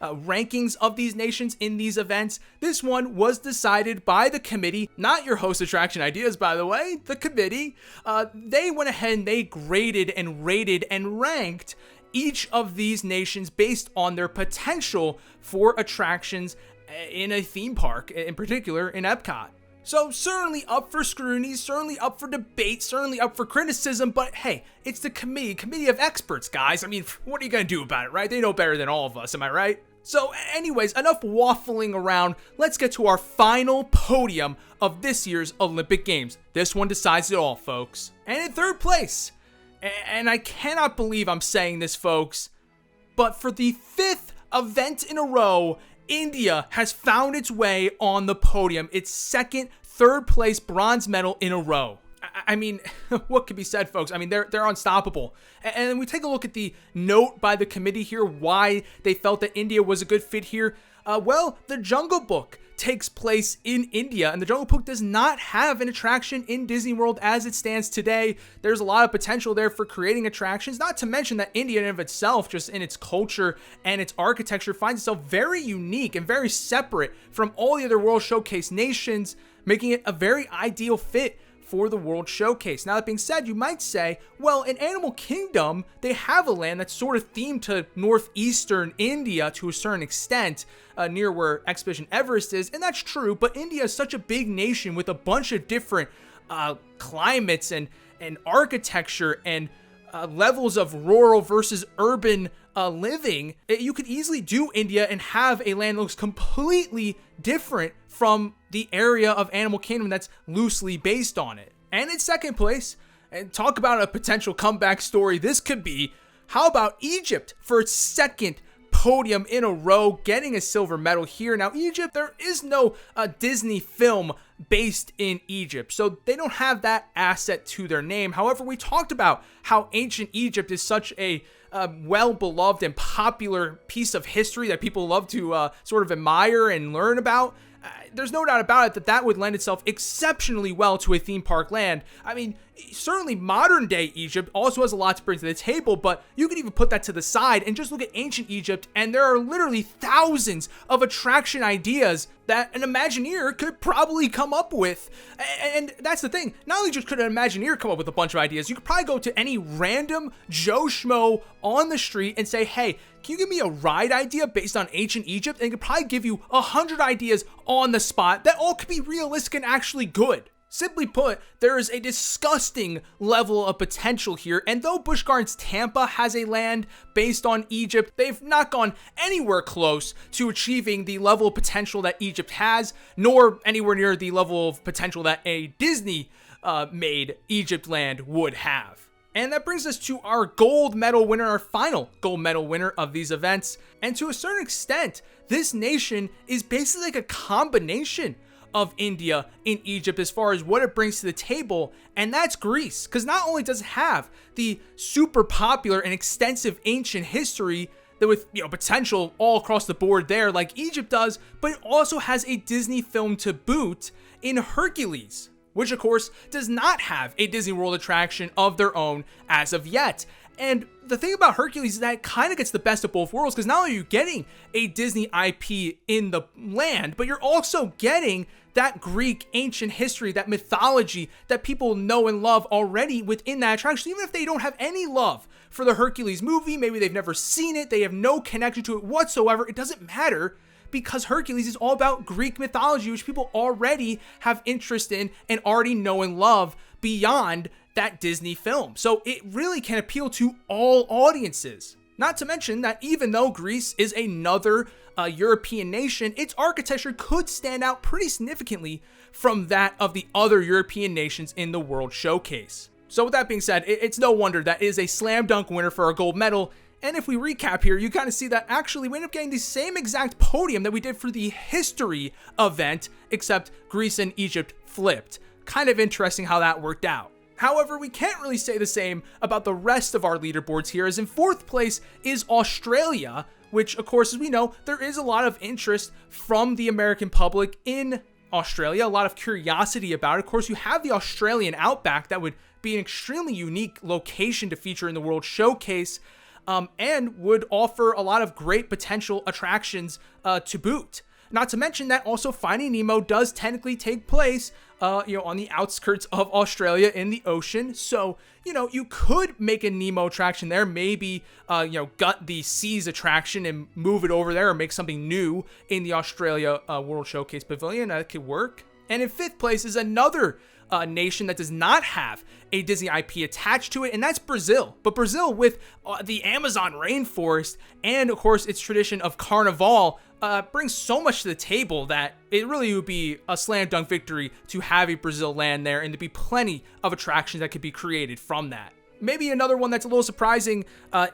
rankings of these nations in these events, this one was decided by the committee, not your host attraction ideas, by the way, the committee. They went ahead and they graded and rated and ranked each of these nations based on their potential for attractions in a theme park, in particular in Epcot. So certainly up for scrutiny, certainly up for debate, certainly up for criticism, but hey, it's the committee of experts, guys. I mean, what are you gonna do about it, right? They know better than all of us, am I right? So anyways, enough waffling around. Let's get to our final podium of this year's Olympic Games. This one decides it all, folks. And in third place, and I cannot believe I'm saying this, folks, but for the 5th event in a row, India has found its way on the podium, its second third place bronze medal in a row. I mean, what could be said, folks? I mean, they're unstoppable. And we take a look at the note by the committee here, why they felt that India was a good fit here. Well, the Jungle Book takes place in India, and the Jungle Book does not have an attraction in Disney World as it stands today. There's a lot of potential there for creating attractions, not to mention that India in and of itself, just in its culture and its architecture, finds itself very unique and very separate from all the other World Showcase nations, making it a very ideal fit for the World Showcase. Now, that being said, you might say, well, in Animal Kingdom, they have a land that's sort of themed to northeastern India to a certain extent, near where Expedition Everest is, and that's true, but India is such a big nation with a bunch of different climates and architecture and levels of rural versus urban living. You could easily do India and have a land that looks completely different from the area of Animal Kingdom that's loosely based on it. And in second place, and talk about a potential comeback story this could be, how about Egypt for its second podium in a row, getting a silver medal here. Now, Egypt, there is no Disney film based in Egypt, so they don't have that asset to their name. However, we talked about how ancient Egypt is such a well-beloved and popular piece of history that people love to sort of admire and learn about. There's no doubt about it that would lend itself exceptionally well to a theme park land. I mean, certainly modern day Egypt also has a lot to bring to the table, but you can even put that to the side and just look at ancient Egypt, and there are literally thousands of attraction ideas that an Imagineer could probably come up with. And that's the thing. Not only just could an Imagineer come up with a bunch of ideas, you could probably go to any random Joe Schmo on the street and say, hey, can you give me a ride idea based on ancient Egypt? And it could probably give you 100 ideas on the spot that all could be realistic and actually good. Simply put, there is a disgusting level of potential here, and though Busch Gardens Tampa has a land based on Egypt, they've not gone anywhere close to achieving the level of potential that Egypt has, nor anywhere near the level of potential that a Disney made Egypt land would have. And that brings us to our gold medal winner, our final gold medal winner of these events. And to a certain extent, this nation is basically like a combination of India and Egypt as far as what it brings to the table, and that's Greece. Because not only does it have the super popular and extensive ancient history that with potential all across the board there like Egypt does, but it also has a Disney film to boot in Hercules, which of course does not have a Disney World attraction of their own as of yet. And the thing about Hercules is that it kind of gets the best of both worlds, because not only are you getting a Disney IP in the land, but you're also getting that Greek ancient history, that mythology that people know and love already within that attraction. Even if they don't have any love for the Hercules movie, maybe they've never seen it, they have no connection to it whatsoever, it doesn't matter, because Hercules is all about Greek mythology, which people already have interest in and already know and love beyond that Disney film. So it really can appeal to all audiences. Not to mention that even though Greece is another European nation, its architecture could stand out pretty significantly from that of the other European nations in the World Showcase. So with that being said, it's no wonder that it is a slam dunk winner for a gold medal. And if we recap here, you kind of see that actually we end up getting the same exact podium that we did for the history event, except Greece and Egypt flipped. Kind of interesting how that worked out. However, we can't really say the same about the rest of our leaderboards here, as in fourth place is Australia, which of course, as we know, there is a lot of interest from the American public in Australia, a lot of curiosity about it. Of course, you have the Australian outback that would be an extremely unique location to feature in the World Showcase, and would offer a lot of great potential attractions to boot. Not to mention that also Finding Nemo does technically take place, on the outskirts of Australia in the ocean. So, you could make a Nemo attraction there, maybe, gut the seas attraction and move it over there, or make something new in the Australia World Showcase Pavilion. That could work. And in fifth place is another nation that does not have a Disney IP attached to it, and that's Brazil. But Brazil, with the Amazon rainforest and of course its tradition of Carnival, brings so much to the table that it really would be a slam dunk victory to have a Brazil land there, and to be plenty of attractions that could be created from that. Maybe another one that's a little surprising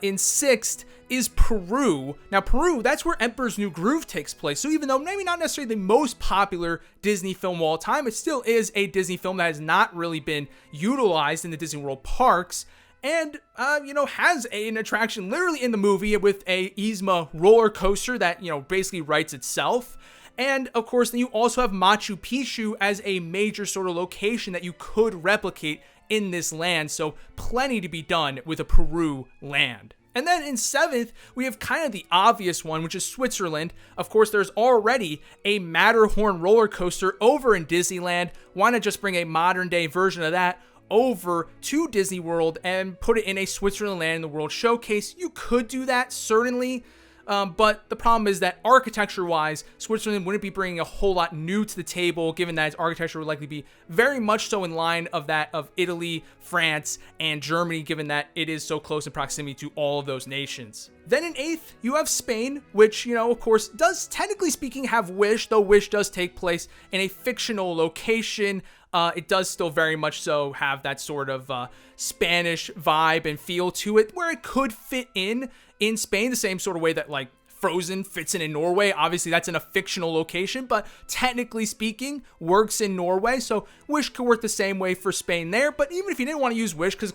in sixth is Peru. Now, Peru, that's where Emperor's New Groove takes place. So even though maybe not necessarily the most popular Disney film of all time, it still is a Disney film that has not really been utilized in the Disney World parks. And, has an attraction literally in the movie with a Yzma roller coaster that, basically writes itself. And of course, then you also have Machu Picchu as a major sort of location that you could replicate in this land. So plenty to be done with a Peru land. And then in seventh, we have kind of the obvious one, which is Switzerland. Of course, there's already a Matterhorn roller coaster over in Disneyland. Why not just bring a modern day version of that over to Disney World and put it in a Switzerland land in the World Showcase? You could do that, certainly. But the problem is that architecture-wise, Switzerland wouldn't be bringing a whole lot new to the table, given that its architecture would likely be very much so in line of that of Italy, France, and Germany, given that it is so close in proximity to all of those nations. Then in eighth, you have Spain, which, of course, does technically speaking have Wish, though Wish does take place in a fictional location. It does still very much so have that sort of Spanish vibe and feel to it, where it could fit in Spain, the same sort of way that like Frozen fits in Norway. Obviously, that's in a fictional location, but technically speaking, works in Norway. So Wish could work the same way for Spain there. But even if you didn't want to use Wish, because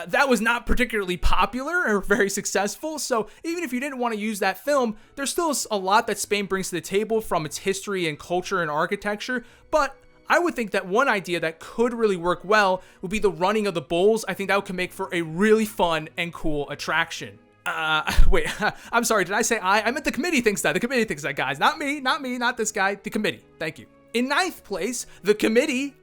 that was not particularly popular or very successful. So even if you didn't want to use that film, there's still a lot that Spain brings to the table from its history and culture and architecture. But I would think that one idea that could really work well would be the running of the bulls. I think that could make for a really fun and cool attraction. Wait, I'm sorry, did I say I meant the committee thinks that. The committee thinks that, guys. Not me, not this guy. The committee. Thank you. In ninth place, the committee,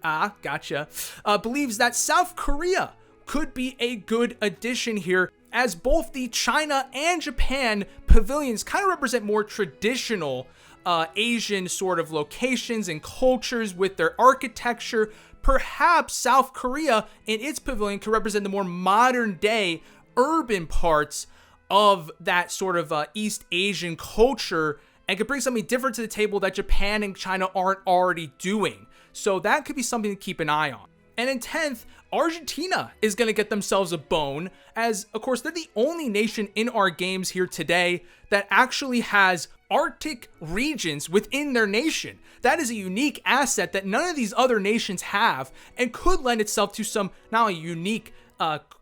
believes that South Korea could be a good addition here, as both the China and Japan pavilions kind of represent more traditional Asian sort of locations and cultures with their architecture. Perhaps South Korea in its pavilion could represent the more modern day urban parts of that sort of East Asian culture, and could bring something different to the table that Japan and China aren't already doing. So that could be something to keep an eye on. And in 10th, Argentina is going to get themselves a bone, as of course they're the only nation in our games here today that actually has Arctic regions within their nation. That is a unique asset that none of these other nations have, and could lend itself to some not only unique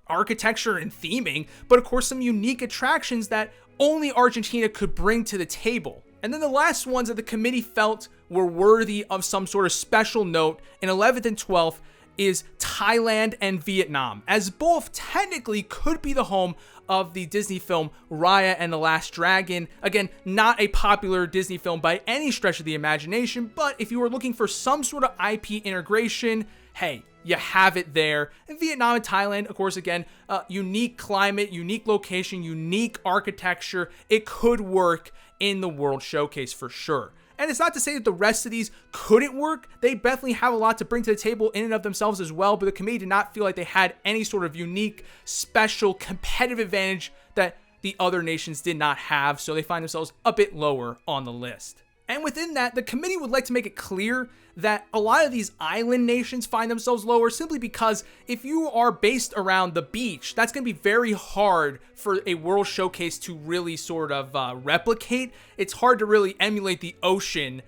architecture and theming, but of course some unique attractions that only Argentina could bring to the table. And then the last ones that the committee felt were worthy of some sort of special note in 11th and 12th is Thailand and Vietnam, as both technically could be the home of the Disney film Raya and the Last Dragon. Again, not a popular Disney film by any stretch of the imagination, but if you were looking for some sort of IP integration, hey, you have it there. And Vietnam and Thailand, of course, again, unique climate, unique location, unique architecture. It could work in the World Showcase for sure. And it's not to say that the rest of these couldn't work. They definitely have a lot to bring to the table in and of themselves as well, but the committee did not feel like they had any sort of unique, special, competitive advantage that the other nations did not have, so they find themselves a bit lower on the list. And within that, the committee would like to make it clear that a lot of these island nations find themselves lower simply because if you are based around the beach, that's going to be very hard for a World Showcase to really sort of replicate. It's hard to really emulate the ocean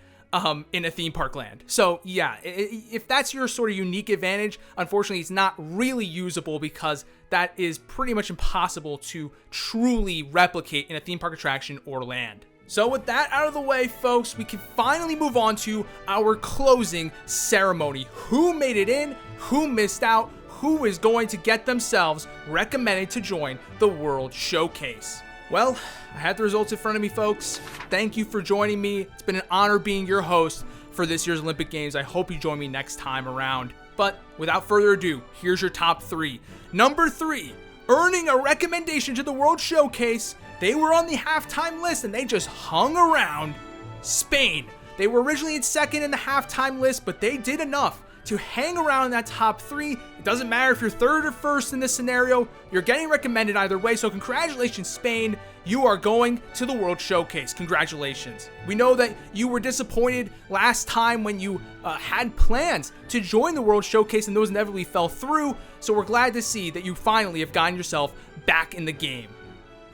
in a theme park land. So yeah, if that's your sort of unique advantage, unfortunately, it's not really usable because that is pretty much impossible to truly replicate in a theme park attraction or land. So with that out of the way, folks, we can finally move on to our closing ceremony. Who made it in? Who missed out? Who is going to get themselves recommended to join the World Showcase? Well, I had the results in front of me, folks. Thank you for joining me. It's been an honor being your host for this year's Olympic Games. I hope you join me next time around. But without further ado, here's your top 3. Number 3, earning a recommendation to the World Showcase. They were on the halftime list and they just hung around. Spain. They were originally in second in the halftime list, but they did enough to hang around in that top 3. It doesn't matter if you're third or first in this scenario, you're getting recommended either way. So congratulations, Spain. You are going to the World Showcase. Congratulations. We know that you were disappointed last time when you had plans to join the World Showcase and those inevitably fell through. So we're glad to see that you finally have gotten yourself back in the game.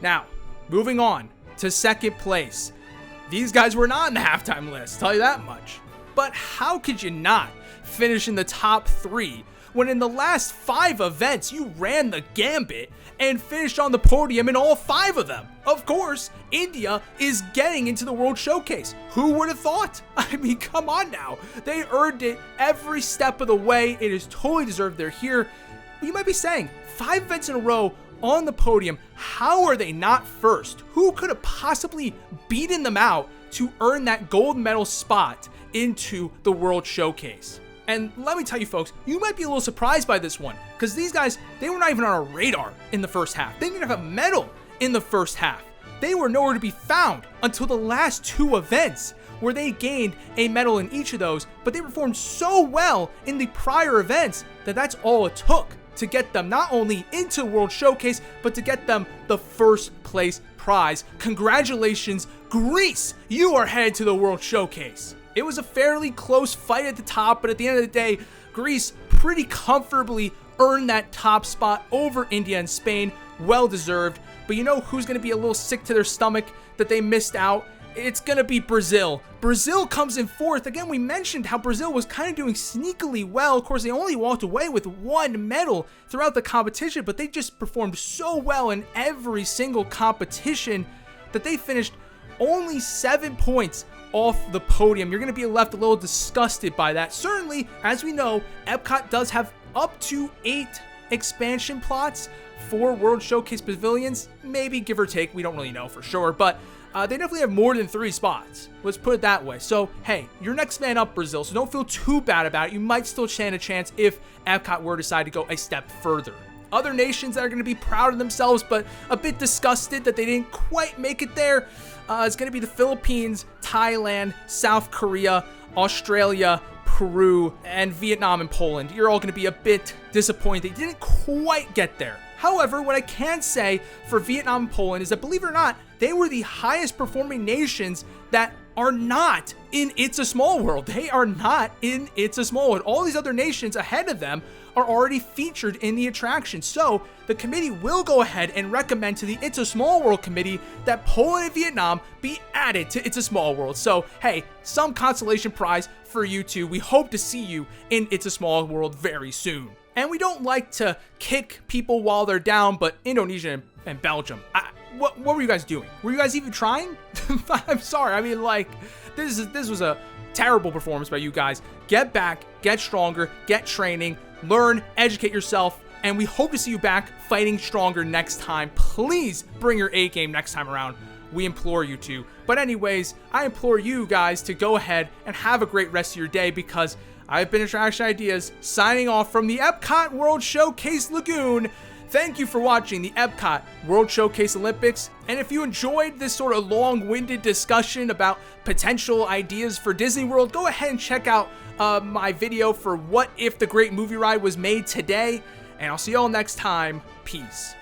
Now, moving on to second place. These guys were not in the halftime list, tell you that much. But how could you not finish in the top 3 when in the last 5 events you ran the gambit and finished on the podium in all 5 of them? Of course, India is getting into the World Showcase. Who would have thought? I mean, come on now. They earned it every step of the way. It is totally deserved they're here. But you might be saying, 5 events in a row on the podium, how are they not first? Who could have possibly beaten them out to earn that gold medal spot into the World Showcase? And let me tell you, folks, you might be a little surprised by this one because these guys, they were not even on our radar in the first half. They didn't have a medal in the first half. They were nowhere to be found until the last 2 events where they gained a medal in each of those, but they performed so well in the prior events that that's all it took to get them not only into the World Showcase, but to get them the first place prize. Congratulations, Greece! You are headed to the World Showcase. It was a fairly close fight at the top, but at the end of the day, Greece pretty comfortably earned that top spot over India and Spain. Well deserved. But you know who's going to be a little sick to their stomach that they missed out? It's going to be Brazil. Brazil comes in 4th. Again, we mentioned how Brazil was kind of doing sneakily well. Of course, they only walked away with 1 medal throughout the competition, but they just performed so well in every single competition that they finished only 7 points off the podium. You're going to be left a little disgusted by that. Certainly, as we know, Epcot does have up to 8 expansion plots for World Showcase pavilions. Maybe give or take. We don't really know for sure, but they definitely have more than 3 spots. Let's put it that way. So, hey, you're next man up, Brazil, so don't feel too bad about it. You might still stand a chance if Epcot were to decide to go a step further. Other nations that are going to be proud of themselves, but a bit disgusted that they didn't quite make it there, is going to be the Philippines, Thailand, South Korea, Australia, Peru, and Vietnam and Poland. You're all going to be a bit disappointed they didn't quite get there. However, what I can say for Vietnam and Poland is that, believe it or not, they were the highest performing nations that are not in It's a Small World. They are not in It's a Small World. All these other nations ahead of them are already featured in the attraction. So the committee will go ahead and recommend to the It's a Small World committee that Poland and Vietnam be added to It's a Small World. So, hey, some consolation prize for you two. We hope to see you in It's a Small World very soon. And we don't like to kick people while they're down, but Indonesia and Belgium, what were you guys doing? Were you guys even trying? I'm sorry. I mean, like, this was a terrible performance by you guys. Get back, get stronger, get training. learn, educate yourself, and we hope to see you back fighting stronger next time. Please bring your A game next time around. We implore you to. But anyways, I implore you guys to go ahead and have a great rest of your day, because I've been Attraction Ideas, signing off from the Epcot World Showcase Lagoon. Thank you for watching the Epcot World Showcase Olympics, and if you enjoyed this sort of long-winded discussion about potential ideas for Disney World, go ahead and check out my video for what if the Great Movie Ride was made today, and I'll see you all next time. Peace.